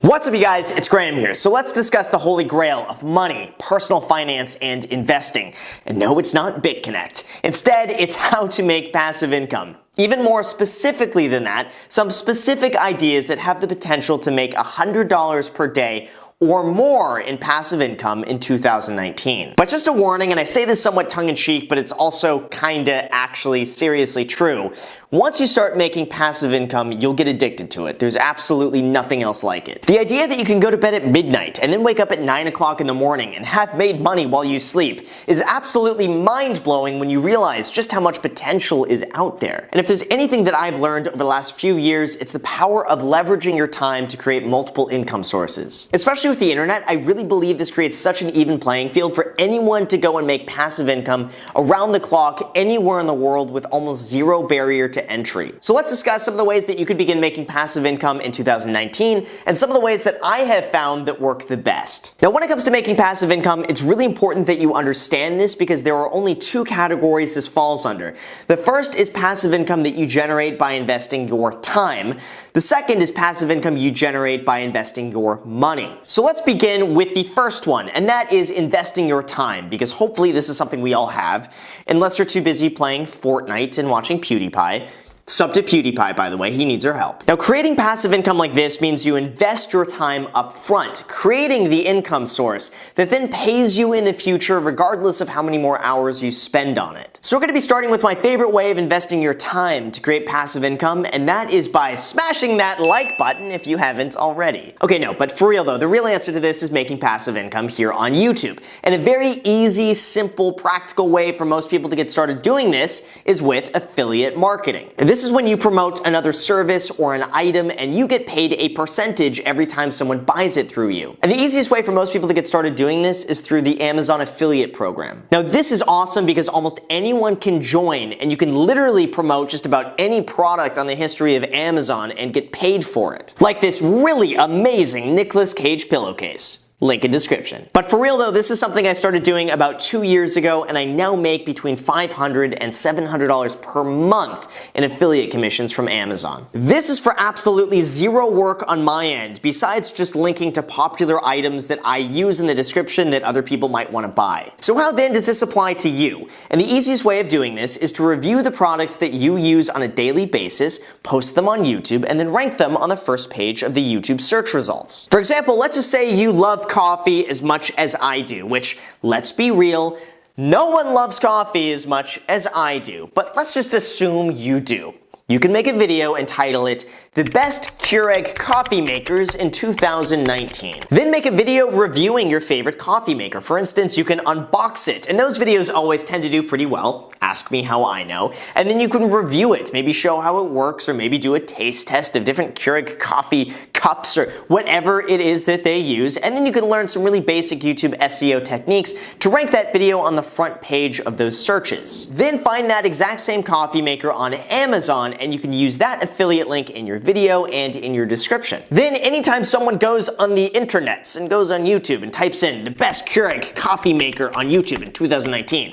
What's up, you guys? It's Graham here. So let's discuss the holy grail of money, personal finance, and investing. And no, it's not BitConnect. Instead, it's how to make passive income. Even more specifically than that, some specific ideas that have the potential to make $100 per day or more in passive income in 2019. But just a warning, and I say this somewhat tongue-in-cheek, but it's also kinda actually seriously true. Once you start making passive income, you'll get addicted to it. There's absolutely nothing else like it. The idea that you can go to bed at midnight and then wake up at 9 o'clock in the morning and have made money while you sleep is absolutely mind-blowing when you realize just how much potential is out there. And if there's anything that I've learned over the last few years, it's the power of leveraging your time to create multiple income sources. Especially with the internet, I really believe this creates such an even playing field for anyone to go and make passive income around the clock anywhere in the world with almost zero barrier to entry. So let's discuss some of the ways that you could begin making passive income in 2019 and some of the ways that I have found that work the best. Now, when it comes to making passive income, it's really important that you understand this because there are only two categories this falls under. The first is passive income that you generate by investing your time. The second is passive income you generate by investing your money. So let's begin with the first one, and that is investing your time, because hopefully this is something we all have, unless you're too busy playing Fortnite and watching PewDiePie. Sub to PewDiePie, by the way, he needs our help. Now, creating passive income like this means you invest your time up front, creating the income source that then pays you in the future regardless of how many more hours you spend on it. So we're going to be starting with my favorite way of investing your time to create passive income, and that is by smashing that like button if you haven't already. Okay, no, but for real though, the real answer to this is making passive income here on YouTube. And a very easy, simple, practical way for most people to get started doing this is with affiliate marketing. This is when you promote another service or an item and you get paid a percentage every time someone buys it through you. And the easiest way for most people to get started doing this is through the Amazon affiliate program. Now, this is awesome because almost anyone can join and you can literally promote just about any product on the history of Amazon and get paid for it. Like this really amazing Nicolas Cage pillowcase. Link in description. But for real though, this is something I started doing about 2 years ago, and I now make between $500 and $700 per month in affiliate commissions from Amazon. This is for absolutely zero work on my end, besides just linking to popular items that I use in the description that other people might want to buy. So how then does this apply to you? And the easiest way of doing this is to review the products that you use on a daily basis, post them on YouTube, and then rank them on the first page of the YouTube search results. For example, let's just say you love coffee as much as I do, which, let's be real, no one loves coffee as much as I do, but let's just assume you do. You can make a video and title it, "The Best Keurig Coffee Makers in 2019. Then make a video reviewing your favorite coffee maker. For instance, you can unbox it, and those videos always tend to do pretty well. Ask me how I know. And then you can review it, maybe show how it works, or maybe do a taste test of different Keurig coffee cups or whatever it is that they use. And then you can learn some really basic YouTube SEO techniques to rank that video on the front page of those searches. Then find that exact same coffee maker on Amazon, and you can use that affiliate link in your video and in your description. Then anytime someone goes on the internets and goes on YouTube and types in "the best Keurig coffee maker on YouTube in 2019,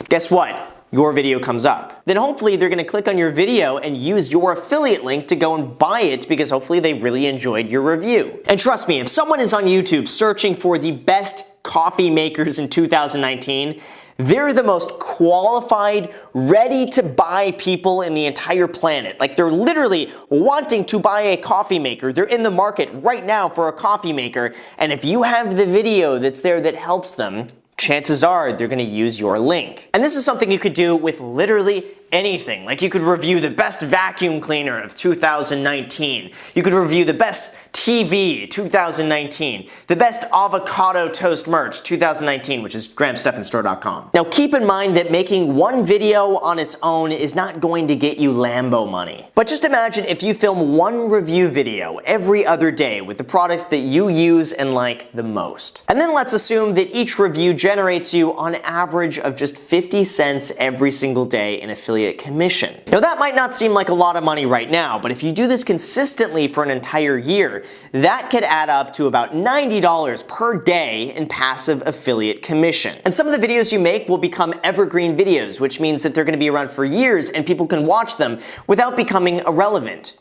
guess what? Your video comes up. Then hopefully they're going to click on your video and use your affiliate link to go and buy it because hopefully they really enjoyed your review. And trust me, if someone is on YouTube searching for the best coffee makers in 2019, they're the most qualified, ready to buy people in the entire planet. Like, they're literally wanting to buy a coffee maker. They're in the market right now for a coffee maker. And if you have the video that's there that helps them, chances are they're going to use your link. And this is something you could do with literally anything. Like, you could review the best vacuum cleaner of 2019. You could review the best TV 2019. The best avocado toast merch 2019, which is grahamstephanstore.com. Now, keep in mind that making one video on its own is not going to get you Lambo money. But just imagine if you film one review video every other day with the products that you use and like the most. And then let's assume that each review generates you on average of just 50 cents every single day in affiliate commission. Now, that might not seem like a lot of money right now, but if you do this consistently for an entire year, that could add up to about $90 per day in passive affiliate commission. And some of the videos you make will become evergreen videos, which means that they're going to be around for years and people can watch them without becoming irrelevant.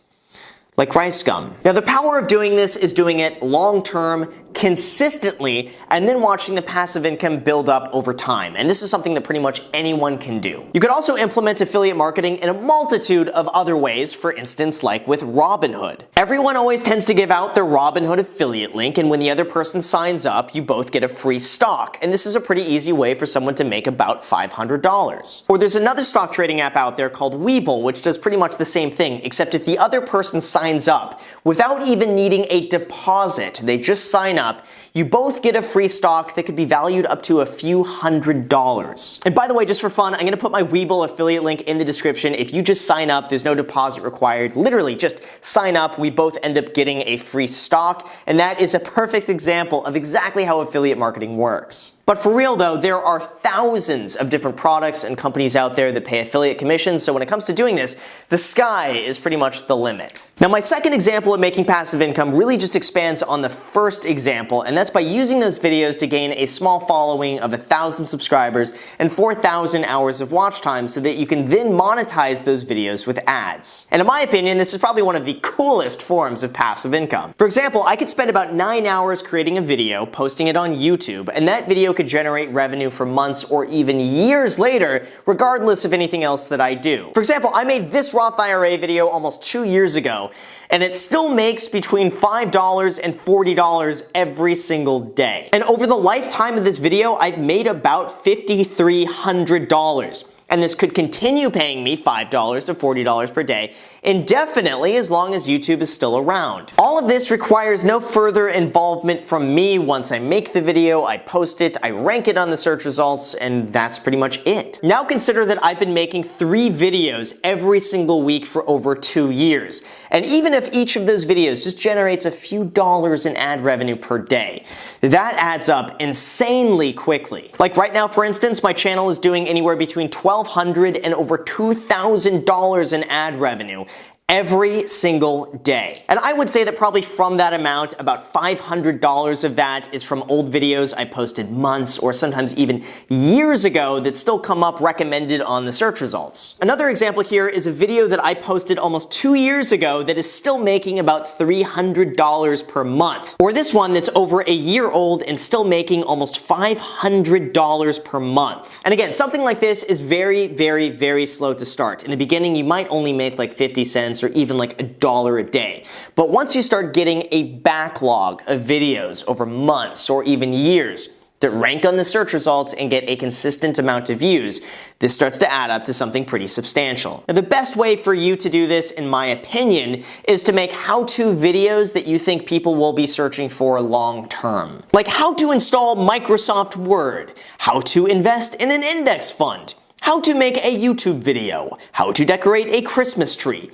like rice gum. Now, the power of doing this is doing it long-term, consistently, and then watching the passive income build up over time. And this is something that pretty much anyone can do. You could also implement affiliate marketing in a multitude of other ways, for instance, like with Robinhood. Everyone always tends to give out their Robinhood affiliate link, and when the other person signs up, you both get a free stock. And this is a pretty easy way for someone to make about $500. Or there's another stock trading app out there called Webull, which does pretty much the same thing, except if the other person signs up without even needing a deposit, they just sign up, you both get a free stock that could be valued up to a few $100s. And by the way, just for fun, I'm going to put my Webull affiliate link in the description. If you just sign up, there's no deposit required. Literally, just sign up. We both end up getting a free stock, and that is a perfect example of exactly how affiliate marketing works. But for real though, there are thousands of different products and companies out there that pay affiliate commissions, so when it comes to doing this, the sky is pretty much the limit. Now, my second example of making passive income really just expands on the first example, and that's by using those videos to gain a small following of 1,000 subscribers and 4,000 hours of watch time so that you can then monetize those videos with ads. And in my opinion, this is probably one of the coolest forms of passive income. For example, I could spend about 9 hours creating a video, posting it on YouTube, and that video could generate revenue for months or even years later, regardless of anything else that I do. For example, I made this Roth IRA video almost 2 years ago, and it still makes between $5 and $40 every single day. And over the lifetime of this video, I've made about $5,300. And this could continue paying me $5 to $40 per day indefinitely as long as YouTube is still around. All of this requires no further involvement from me. Once I make the video, I post it, I rank it on the search results, and that's pretty much it. Now consider that I've been making 3 videos every single week for over 2 years. And even if each of those videos just generates a few dollars in ad revenue per day, that adds up insanely quickly. Like right now, for instance, my channel is doing anywhere between $1,200 and over $2,000 in ad revenue every single day. And I would say that probably from that amount, about $500 of that is from old videos I posted months or sometimes even years ago that still come up recommended on the search results. Another example here is a video that I posted almost 2 years ago that is still making about $300 per month. Or this one that's over a year old and still making almost $500 per month. And again, something like this is very, very, very slow to start. In the beginning, you might only make like 50 cents or even like $1 a day. But once you start getting a backlog of videos over months or even years that rank on the search results and get a consistent amount of views, this starts to add up to something pretty substantial. Now, the best way for you to do this, in my opinion, is to make how-to videos that you think people will be searching for long term. Like how to install Microsoft Word, how to invest in an index fund, how to make a YouTube video, how to decorate a Christmas tree,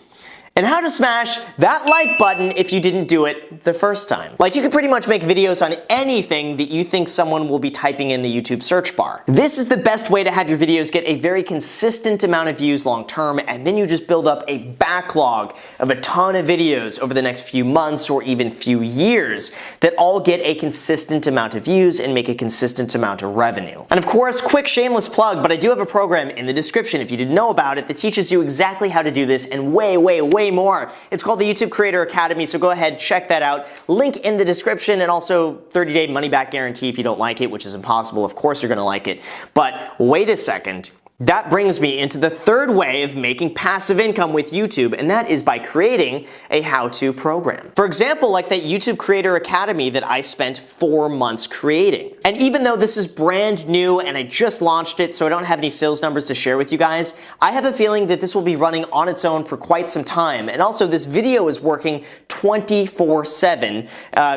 and how to smash that like button if you didn't do it the first time. Like, you could pretty much make videos on anything that you think someone will be typing in the YouTube search bar. This is the best way to have your videos get a very consistent amount of views long term, and then you just build up a backlog of a ton of videos over the next few months or even few years that all get a consistent amount of views and make a consistent amount of revenue. And of course, quick shameless plug, but I do have a program in the description if you didn't know about it that teaches you exactly how to do this and way more. It's called the YouTube Creator Academy, so go ahead, check that out. Link in the description, and also 30-day money-back guarantee if you don't like it, which is impossible. Of course you're gonna like it. But wait a second. That brings me into the third way of making passive income with YouTube, and that is by creating a how-to program. For example, like that YouTube Creator Academy that I spent 4 months creating. And even though this is brand new and I just launched it, so I don't have any sales numbers to share with you guys, I have a feeling that this will be running on its own for quite some time. And also, this video is working 24/7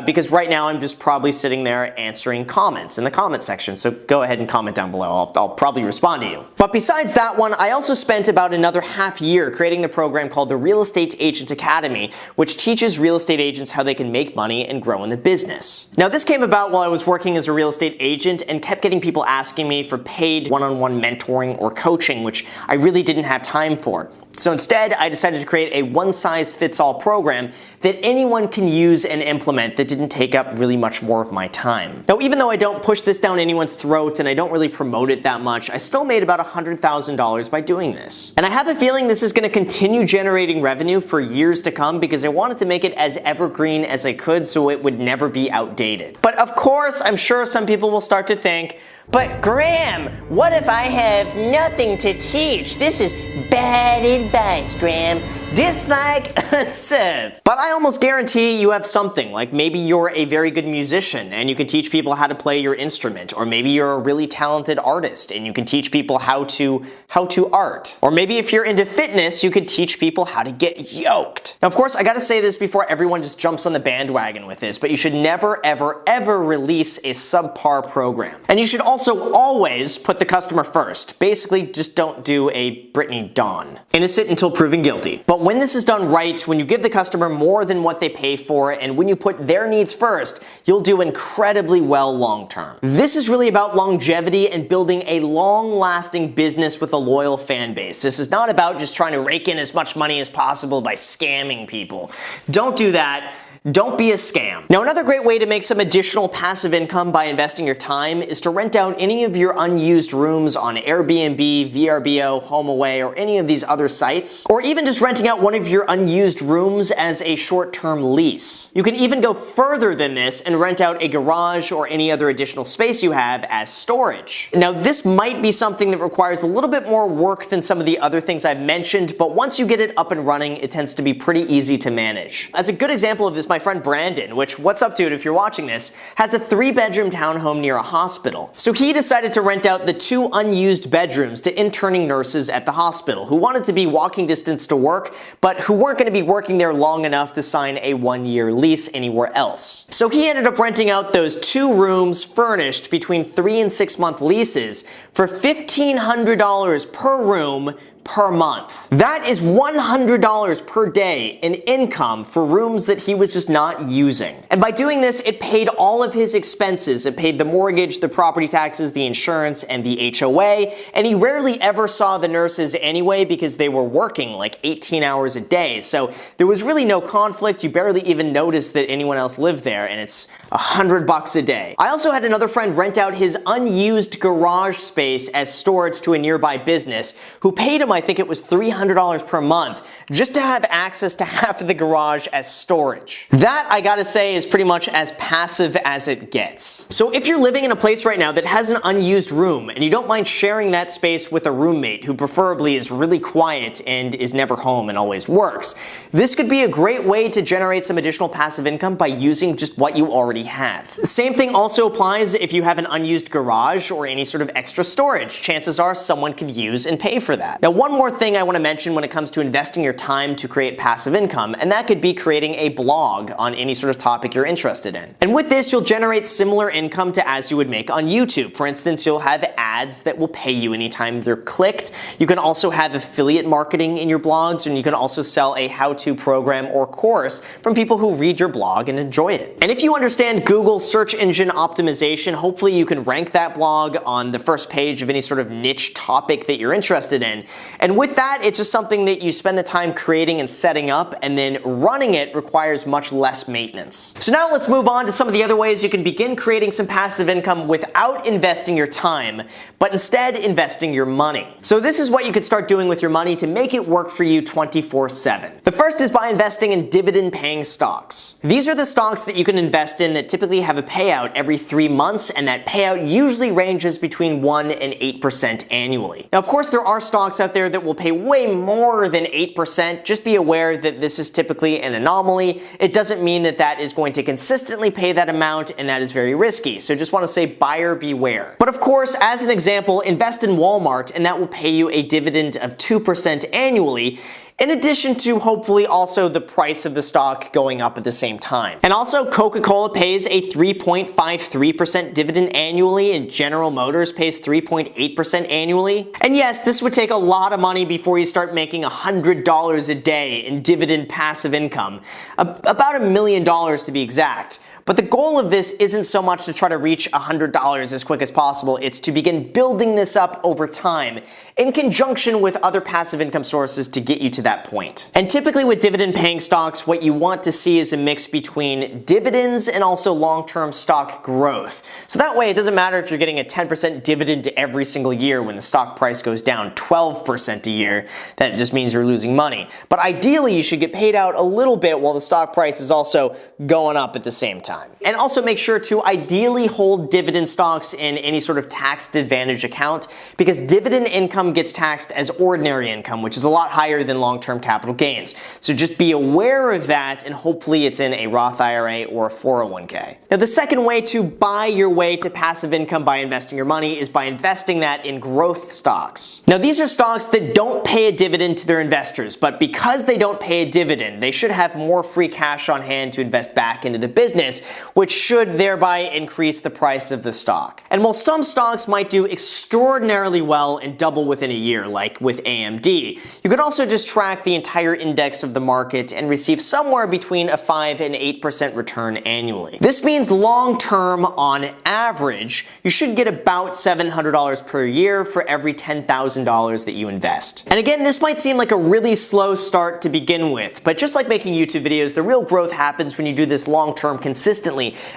because right now I'm just probably sitting there answering comments in the comment section. So go ahead and comment down below. I'll probably respond to you. But besides that one, I also spent about another half year creating the program called the Real Estate Agent Academy, which teaches real estate agents how they can make money and grow in the business. Now, this came about while I was working as a real estate agent and kept getting people asking me for paid one-on-one mentoring or coaching, which I really didn't have time for. So instead, I decided to create a one-size-fits-all program that anyone can use and implement that didn't take up really much more of my time. Now, even though I don't push this down anyone's throat and I don't really promote it that much, I still made about $100,000 by doing this. And I have a feeling this is going to continue generating revenue for years to come because I wanted to make it as evergreen as I could so it would never be outdated. But of course, I'm sure some people will start to think, but Graham, what if I have nothing to teach? This is bad advice, Graham. Dislike, unsub. But I almost guarantee you have something, like maybe you're a very good musician and you can teach people how to play your instrument, or maybe you're a really talented artist and you can teach people how to art. Or maybe if you're into fitness, you could teach people how to get yoked. Now, of course, I gotta say this before everyone just jumps on the bandwagon with this, but you should never, ever, ever release a subpar program. And you should also always put the customer first. Basically, just don't do a Brittany Dawn. Innocent until proven guilty. But when this is done right, when you give the customer more than what they pay for, and when you put their needs first, you'll do incredibly well long term. This is really about longevity and building a long-lasting business with a loyal fan base. This is not about just trying to rake in as much money as possible by scamming people. Don't do that. Don't be a scam. Now, another great way to make some additional passive income by investing your time is to rent out any of your unused rooms on Airbnb, VRBO, HomeAway, or any of these other sites, or even just renting out one of your unused rooms as a short-term lease. You can even go further than this and rent out a garage or any other additional space you have as storage. Now, this might be something that requires a little bit more work than some of the other things I've mentioned, but once you get it up and running, it tends to be pretty easy to manage. As a good example of this, my friend Brandon, which, what's up, dude, if you're watching this, has a 3-bedroom townhome near a hospital. So he decided to rent out the 2 unused bedrooms to interning nurses at the hospital who wanted to be walking distance to work, but who weren't going to be working there long enough to sign a 1-year lease anywhere else. So he ended up renting out those 2 rooms furnished between 3 and 6 month leases for $1,500 per room per month. That is $100 per day in income for rooms that he was just not using. And by doing this, it paid all of his expenses. It paid the mortgage, the property taxes, the insurance, and the HOA, and he rarely ever saw the nurses anyway because they were working like 18 hours a day. So there was really no conflict. You barely even noticed that anyone else lived there, and it's $100 a day. I also had another friend rent out his unused garage space as storage to a nearby business who paid him, I think it was $300 per month just to have access to half of the garage as storage. That, I gotta say, is pretty much as passive as it gets. So if you're living in a place right now that has an unused room and you don't mind sharing that space with a roommate who preferably is really quiet and is never home and always works, this could be a great way to generate some additional passive income by using just what you already have. The same thing also applies if you have an unused garage or any sort of extra storage. Chances are someone could use and pay for that. Now, one more thing I want to mention when it comes to investing your time to create passive income, and that could be creating a blog on any sort of topic you're interested in. And with this, you'll generate similar income to as you would make on YouTube. For instance, you'll have ads that will pay you anytime they're clicked. You can also have affiliate marketing in your blogs, and you can also sell a how-to program or course from people who read your blog and enjoy it. And if you understand Google search engine optimization, hopefully you can rank that blog on the first page of any sort of niche topic that you're interested in. And with that, it's just something that you spend the time creating and setting up, and then running it requires much less maintenance. So now let's move on to some of the other ways you can begin creating some passive income without investing your time, but instead investing your money. So this is what you could start doing with your money to make it work for you 24/7. The first is by investing in dividend-paying stocks. These are the stocks that you can invest in that typically have a payout every 3 months, and that payout usually ranges between 1 and 8% annually. Now, of course, there are stocks out there that will pay way more than 8%. Just be aware that this is typically an anomaly. It doesn't mean that that is going to consistently pay that amount, and that is very risky. So just want to say buyer beware. But of course, as an example, invest in Walmart, and that will pay you a dividend of 2% annually, in addition to hopefully also the price of the stock going up at the same time. And also, Coca-Cola pays a 3.53% dividend annually, and General Motors pays 3.8% annually. And yes, this would take a lot of money before you start making $100 a day in dividend passive income, about $1 million to be exact. But the goal of this isn't so much to try to reach $100 as quick as possible, it's to begin building this up over time in conjunction with other passive income sources to get you to that point. And typically with dividend paying stocks, what you want to see is a mix between dividends and also long-term stock growth. So that way it doesn't matter if you're getting a 10% dividend every single year when the stock price goes down 12% a year. That just means you're losing money. But ideally you should get paid out a little bit while the stock price is also going up at the same time. And also make sure to ideally hold dividend stocks in any sort of tax advantage account, because dividend income gets taxed as ordinary income, which is a lot higher than long-term capital gains. So just be aware of that, and hopefully it's in a Roth IRA or a 401k. Now, the second way to buy your way to passive income by investing your money is by investing that in growth stocks. Now, these are stocks that don't pay a dividend to their investors, but because they don't pay a dividend, they should have more free cash on hand to invest back into the business, which should thereby increase the price of the stock. And while some stocks might do extraordinarily well and double within a year, like with AMD, you could also just track the entire index of the market and receive somewhere between a 5 and 8% return annually. This means long term, on average, you should get about $700 per year for every $10,000 that you invest. And again, this might seem like a really slow start to begin with, but just like making YouTube videos, the real growth happens when you do this long term consistently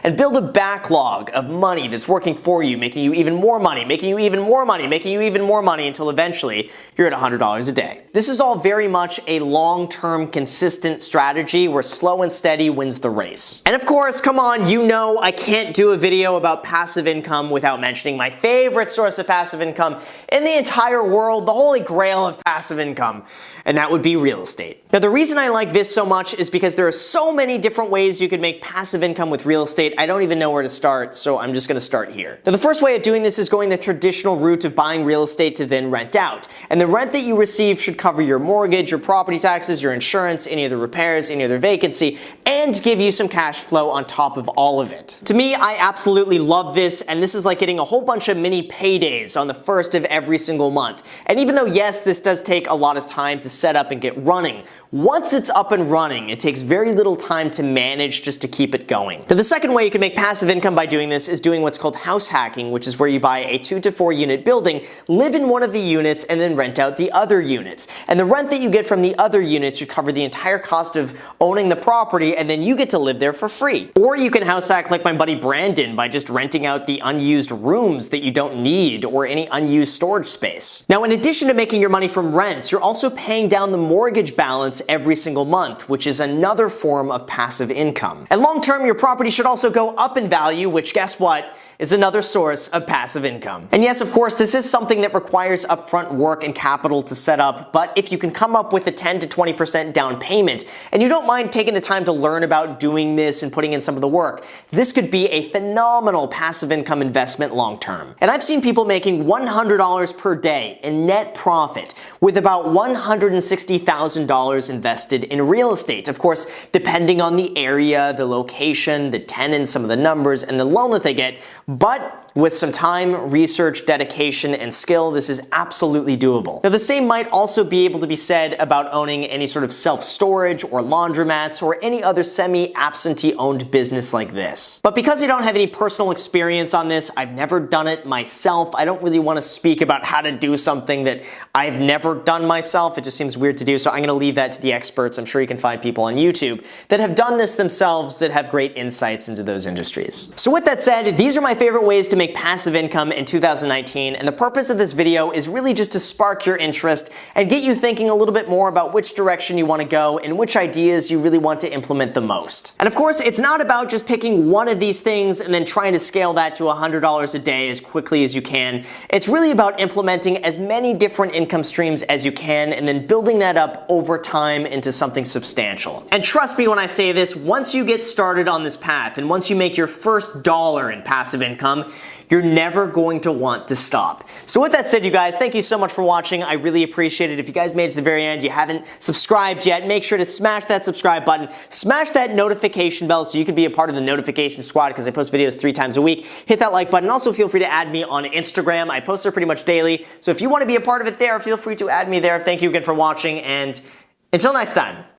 and build a backlog of money that's working for you, making you even more money, making you even more money, making you even more money until eventually you're at $100 a day. This is all very much a long-term consistent strategy where slow and steady wins the race. And of course, come on, you know I can't do a video about passive income without mentioning my favorite source of passive income in the entire world, the holy grail of passive income, and that would be real estate. Now, the reason I like this so much is because there are so many different ways you could make passive income with real estate, I don't even know where to start, so I'm just gonna start here. Now, the first way of doing this is going the traditional route of buying real estate to then rent out. And the rent that you receive should cover your mortgage, your property taxes, your insurance, any of the repairs, any other vacancy, and give you some cash flow on top of all of it. To me, I absolutely love this, and this is like getting a whole bunch of mini paydays on the first of every single month. And even though, yes, this does take a lot of time to set up and get running, once it's up and running, it takes very little time to manage just to keep it going. Now, the second way you can make passive income by doing this is doing what's called house hacking, which is where you buy a 2 to 4 unit building, live in one of the units, and then rent out the other units. And the rent that you get from the other units should cover the entire cost of owning the property, and then you get to live there for free. Or you can house hack like my buddy Brandon by just renting out the unused rooms that you don't need or any unused storage space. Now, in addition to making your money from rents, you're also paying down the mortgage balance every single month, which is another form of passive income. And long term, your property should also go up in value, which, guess what, is another source of passive income. And yes, of course, this is something that requires upfront work and capital to set up, but if you can come up with a 10 to 20% down payment, and you don't mind taking the time to learn about doing this and putting in some of the work, this could be a phenomenal passive income investment long term. And I've seen people making $100 per day in net profit with about $160,000 invested in real estate. Of course, depending on the area, the location, the tenants, some of the numbers, and the loan that they get, but with some time, research, dedication, and skill, this is absolutely doable. Now, the same might also be able to be said about owning any sort of self-storage or laundromats or any other semi-absentee owned business like this. But because I don't have any personal experience on this, I've never done it myself, I don't really want to speak about how to do something that I've never done myself. It just seems weird to do, so I'm going to leave that to the experts. I'm sure you can find people on YouTube that have done this themselves that have great insights into those industries. So with that said, these are my favorite ways to make passive income in 2019, and the purpose of this video is really just to spark your interest and get you thinking a little bit more about which direction you want to go and which ideas you really want to implement the most. And of course, it's not about just picking one of these things and then trying to scale that to $100 a day as quickly as you can. It's really about implementing as many different income streams as you can and then building that up over time into something substantial. And trust me when I say this, once you get started on this path and once you make your first dollar in passive income, you're never going to want to stop. So with that said, you guys, thank you so much for watching. I really appreciate it. If you guys made it to the very end, you haven't subscribed yet, make sure to smash that subscribe button, smash that notification bell so you can be a part of the notification squad because I post videos 3 times a week. Hit that like button. Also, feel free to add me on Instagram. I post there pretty much daily. So if you want to be a part of it there, feel free to add me there. Thank you again for watching, and until next time.